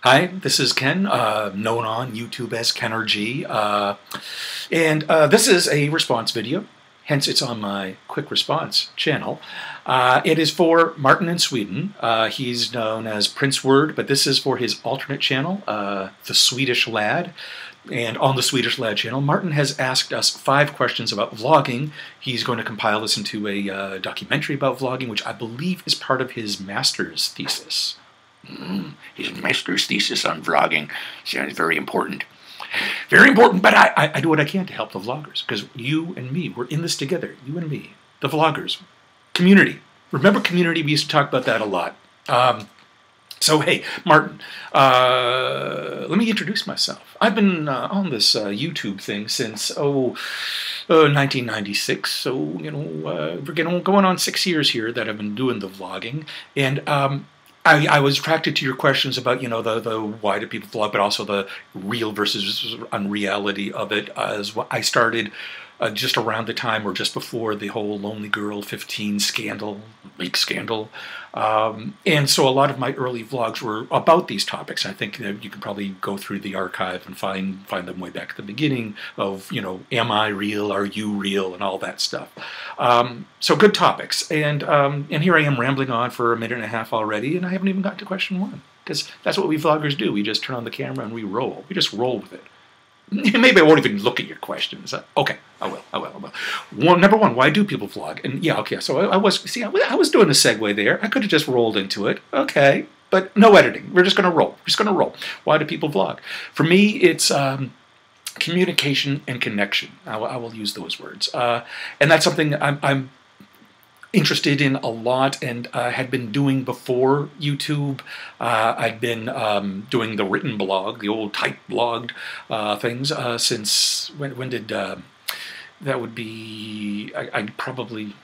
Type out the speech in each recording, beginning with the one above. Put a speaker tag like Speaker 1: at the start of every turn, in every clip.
Speaker 1: Hi, this is Ken, known on YouTube as KenRG, and this is a response video, hence it's on my quick response channel. It is for Martin in Sweden. He's known as PrinceWord, but this is for his alternate channel, TheSwedishLad. And on the TheSwedishLad channel, Martin has asked us 5 questions about vlogging. He's going to compile this into a documentary about vlogging, which I believe is part of his master's thesis.
Speaker 2: His master's thesis on vlogging sounds very important. Very important,
Speaker 1: but I do what I can to help the vloggers, because you and me, we're in this together. You and me, the vloggers. Community. Remember community? We used to talk about that a lot. So hey, Martin, let me introduce myself. I've been on this YouTube thing since, 1996, so, we're going on 6 years here that I've been doing the vlogging, and I was attracted to your questions about, the why do people vlog, but also the real versus unreality of it. As I started just around the time or just before the whole Lonely Girl 15 scandal, leak scandal. And so a lot of my early vlogs were about these topics. I think that you can probably go through the archive and find them way back at the beginning of, am I real, are you real, and all that stuff. So good topics. And here I am rambling on for a minute and a half already, and I haven't even got to question 1. Because that's what we vloggers do. We just turn on the camera and we roll. We just roll with it. Maybe I won't even look at your questions. Okay, I will. Number 1, why do people vlog? And yeah, okay, so I was doing a segue there. I could have just rolled into it. Okay, but no editing. We're just going to roll. We're just going to roll. Why do people vlog? For me, it's communication and connection. I will use those words. And that's something I'm interested in a lot, and had been doing before YouTube. I'd been doing the written blog, the old type blogged things, since when did that would be? I probably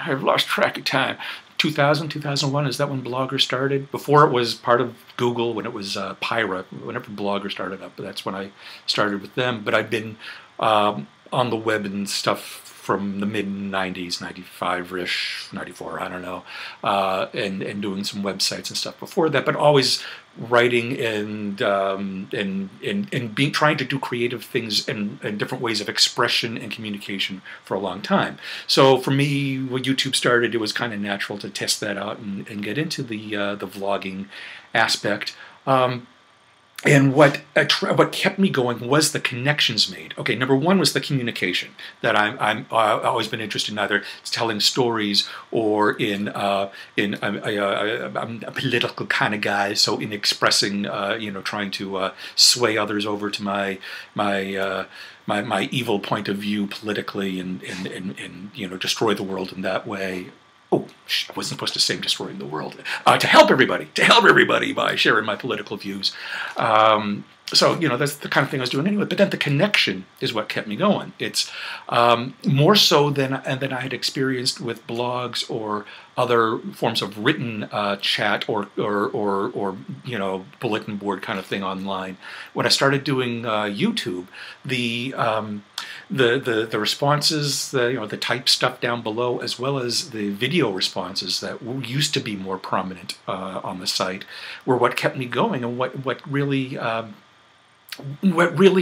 Speaker 1: I've lost track of time. 2000, 2001, is that when Blogger started? Before it was part of Google, when it was Pyra, whenever Blogger started up, that's when I started with them. But I've been on the web and stuff from the mid-90s, 95-ish, 94, I don't know, and doing some websites and stuff before that, but always writing and trying to do creative things and different ways of expression and communication for a long time. So for me, when YouTube started, it was kind of natural to test that out and get into the vlogging aspect. And what kept me going was the connections made. Okay, number 1 was the communication, that I've always been interested in either telling stories or I'm a political kind of guy, so in expressing, trying to sway others over to my evil point of view politically and destroy the world in that way. Oh, I wasn't supposed to say destroying the world. To help everybody by sharing my political views. So, that's the kind of thing I was doing anyway. But then the connection is what kept me going. It's more so than I had experienced with blogs or other forms of written chat or bulletin board kind of thing online. When I started doing YouTube, the responses, the type stuff down below, as well as the video responses that used to be more prominent on the site, were what kept me going and what really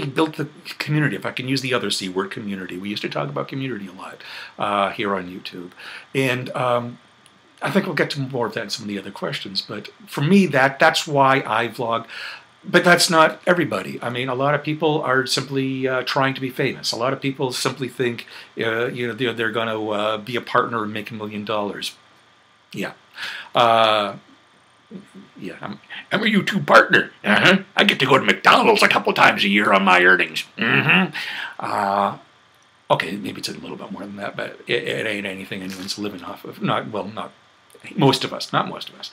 Speaker 1: built the community. If I can use the other C word, community. We used to talk about community a lot here on YouTube, and I think we'll get to more of that in some of the other questions. But for me, that's why I vlog. But that's not everybody. I mean, a lot of people are simply trying to be famous. A lot of people simply think, they're going to be a partner and make $1 million. Yeah. Yeah, I'm a YouTube partner. I get to go to McDonald's a couple times a year on my earnings. Okay, maybe it's a little bit more than that, but it ain't anything anyone's living off of. Not most of us. Not most of us.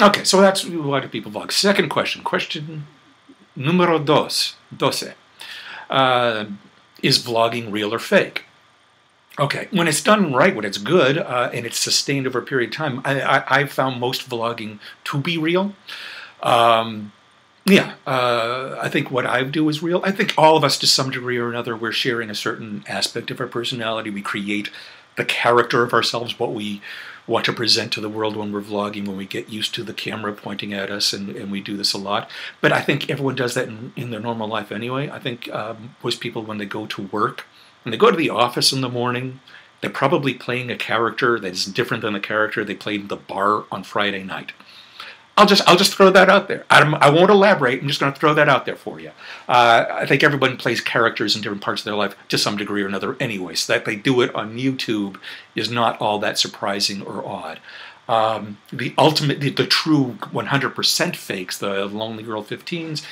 Speaker 1: Okay, so that's why do people vlog. Second question. Question numero 12. Is vlogging real or fake? Okay, when it's done right, when it's good, and it's sustained over a period of time, I've found most vlogging to be real. I think what I do is real. I think all of us, to some degree or another, we're sharing a certain aspect of our personality. We create the character of ourselves, what we want to present to the world when we're vlogging, when we get used to the camera pointing at us, and we do this a lot. But I think everyone does that in their normal life anyway. I think most people, when they go to work, when they go to the office in the morning, they're probably playing a character that is different than the character they played in the bar on Friday night. I'll just throw that out there. I won't elaborate. I'm just going to throw that out there for you. I think everyone plays characters in different parts of their life to some degree or another anyway. So that they do it on YouTube is not all that surprising or odd. The ultimate, the true 100% fakes, the Lonely Girl 15s,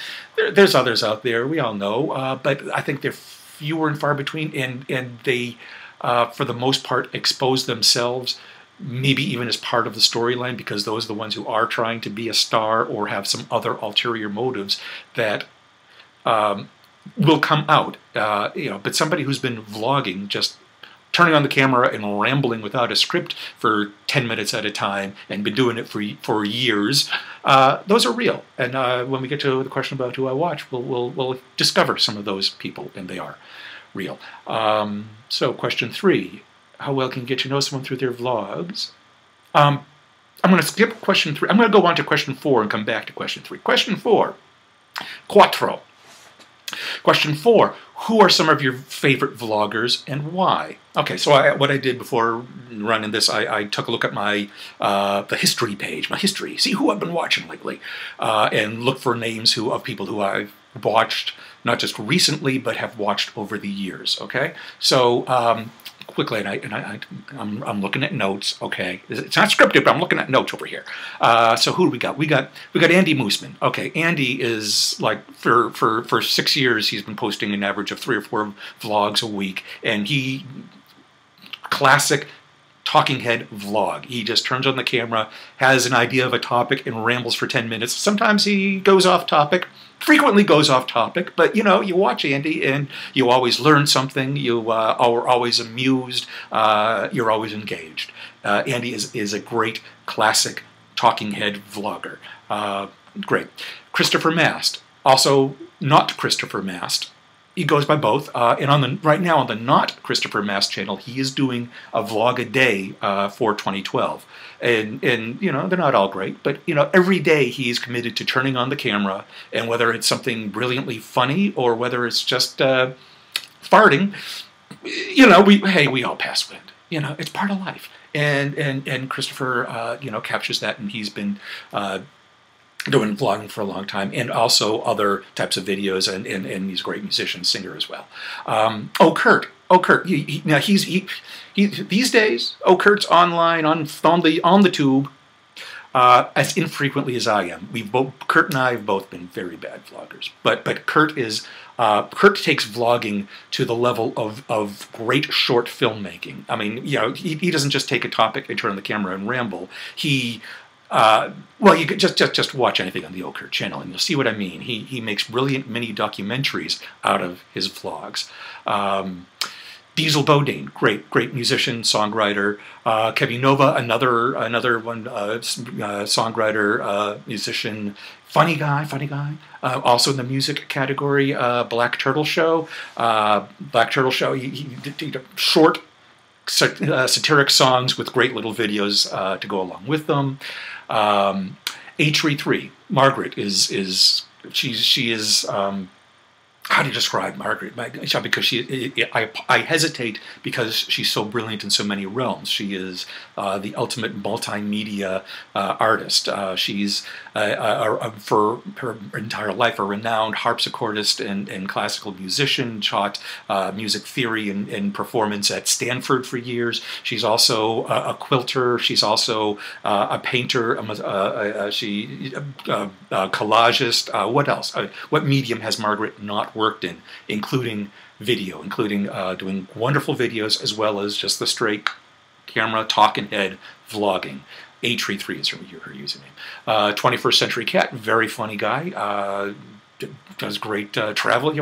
Speaker 1: there's others out there. We all know. But I think they're fewer and far between, and they, for the most part, expose themselves, maybe even as part of the storyline, because those are the ones who are trying to be a star or have some other ulterior motives that will come out. But somebody who's been vlogging, just turning on the camera and rambling without a script for 10 minutes at a time and been doing it for years, those are real. And when we get to the question about who I watch, we'll discover some of those people, and they are real. So question 3. How well can you get to know someone through their vlogs? I'm going to skip question 3. I'm going to go on to question 4 and come back to question 3. Question 4, Quattro. Question 4, who are some of your favorite vloggers and why? Okay, so what I did before running this, I took a look at my the history page, my history, see who I've been watching lately, and look for names of people who I've watched, not just recently, but have watched over the years, okay? So, quickly, and I'm looking at notes. Okay, it's not scripted, but I'm looking at notes over here. So who do we got? We got Andy Mooseman. Okay, Andy is like for 6 years he's been posting an average of 3 or 4 vlogs a week, and he classic talking head vlog. He just turns on the camera, has an idea of a topic, and rambles for 10 minutes. Sometimes he goes off topic. Frequently goes off topic, but you know, you watch Andy and you always learn something, you are always amused, you're always engaged. Andy is a great classic talking head vlogger. Great. Christopher Mast, also not Christopher Mast. He goes by both, and right now on the not Christopher Mast channel, he is doing a vlog a day for 2012. And you know, they're not all great, but you know, every day he's committed to turning on the camera, and whether it's something brilliantly funny or whether it's just farting, you know, we all pass wind. You know, it's part of life. And Christopher, you know, captures that, and he's been doing vlogging for a long time, and also other types of videos, and he's a great musician, singer as well. Kurt, now these days, Kurt's online on the tube as infrequently as I am. Kurt and I have both been very bad vloggers, but Kurt takes vlogging to the level of great short filmmaking. I mean, you know, he doesn't just take a topic and turn on the camera and ramble. Well, you could just watch anything on the Kurt channel, and you'll see what I mean. He makes brilliant mini documentaries out of his vlogs. Diesel Bodine, great musician, songwriter. Kevin Nova, another one, songwriter, musician, funny guy. Also in the music category, Black Turtle Show. He did short satiric songs with great little videos to go along with them. H33, Margaret she is how do you describe Margaret? Because I hesitate because she's so brilliant in so many realms. She is the ultimate multimedia artist. She's, for her entire life, a renowned harpsichordist and classical musician, taught music theory and performance at Stanford for years. She's also a quilter. She's also a painter. Collagist. What else? What medium has Margaret not worked in, including video, including doing wonderful videos as well as just the straight camera, talking head, vlogging. H33 is her username. 21st Century Cat, very funny guy. Does great travel. Watch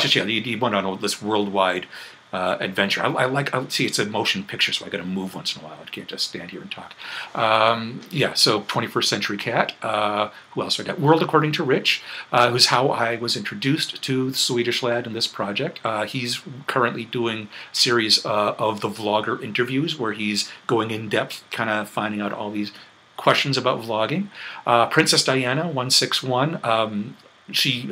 Speaker 1: his channel. He went on this worldwide adventure. I see it's a motion picture, so I got to move once in a while. I can't just stand here and talk. Yeah, so 21st Century Cat. Who else I got? World According to Rich, who's how I was introduced to the Swedish Lad in this project. He's currently doing a series of the vlogger interviews where he's going in depth, kind of finding out all these questions about vlogging. Princess Diana 161. She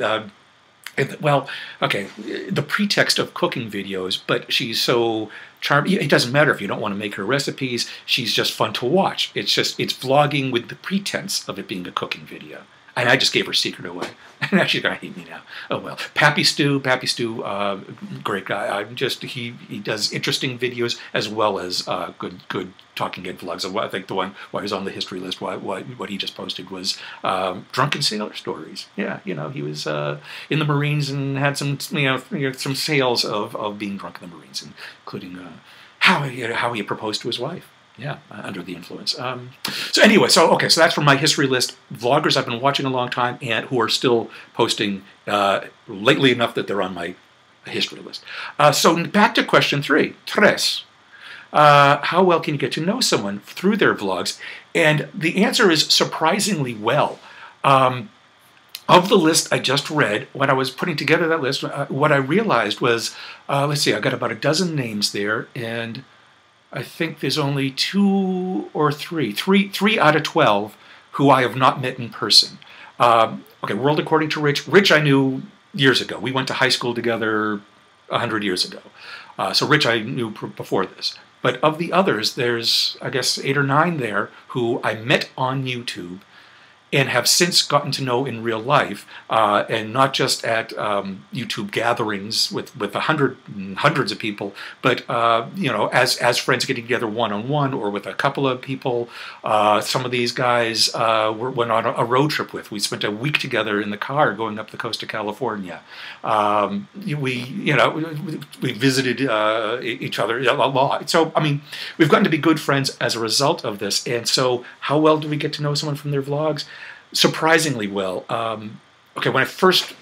Speaker 1: well, okay, the pretext of cooking videos, but she's so charming. It doesn't matter if you don't want to make her recipes. She's just fun to watch. It's vlogging with the pretense of it being a cooking video. And I just gave her secret away. And now she's gonna hate me now. Oh well. Pappy Stew, great guy. He does interesting videos as well as good talking head vlogs. I think the one why he was on the history list, what he just posted was drunken sailor stories. Yeah, you know, he was in the Marines and had some some tales of being drunk in the Marines, including how he proposed to his wife. Yeah, under the influence. So anyway, so that's from my history list. Vloggers I've been watching a long time and who are still posting lately enough that they're on my history list. So back to question 3. Tres. How well can you get to know someone through their vlogs? And the answer is surprisingly well. Of the list I just read, when I was putting together that list, what I realized was, let's see, I got about a dozen names there, and I think there's only 2 or 3 out of 12 who I have not met in person. World According to Rich. Rich I knew years ago. We went to high school together 100 years ago. So Rich I knew before this. But of the others, there's, I guess, 8 or 9 there who I met on YouTube and have since gotten to know in real life, and not just at YouTube gatherings with hundreds of people, but as friends getting together one-on-one or with a couple of people. Some of these guys went on a road trip with. We spent a week together in the car going up the coast of California. We visited each other a lot. So I mean, we've gotten to be good friends as a result of this. And so, how well do we get to know someone from their vlogs? Surprisingly well. When I first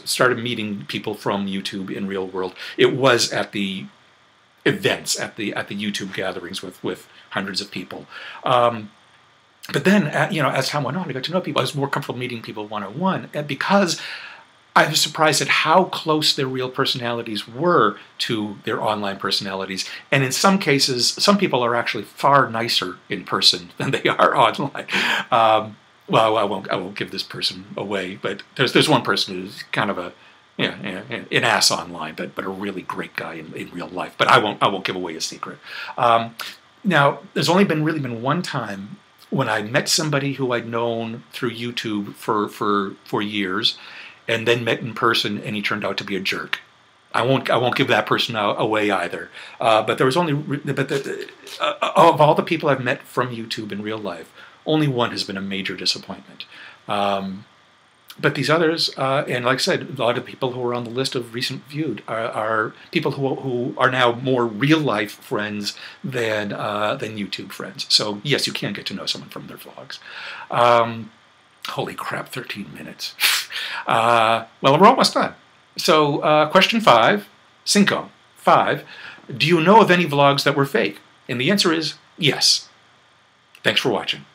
Speaker 1: started meeting people from YouTube in real world, it was at the events, at the YouTube gatherings with hundreds of people. But then, as time went on, I got to know people. I was more comfortable meeting people one-on-one, because I was surprised at how close their real personalities were to their online personalities. And in some cases, some people are actually far nicer in person than they are online. Well, I won't give this person away, but there's one person who's kind of an ass online, but a really great guy in real life. But I won't give away a secret. Now, there's only really been one time when I met somebody who I'd known through YouTube for years, and then met in person, and he turned out to be a jerk. I won't give that person away either. But there was only of all the people I've met from YouTube in real life, only one has been a major disappointment. But these others, and like I said, a lot of people who are on the list of recent viewed are people who are now more real-life friends than YouTube friends. So yes, you can get to know someone from their vlogs. Holy crap, 13 minutes. Well, we're almost done. So question 5, 5, do you know of any vlogs that were fake? And the answer is yes. Thanks for watching.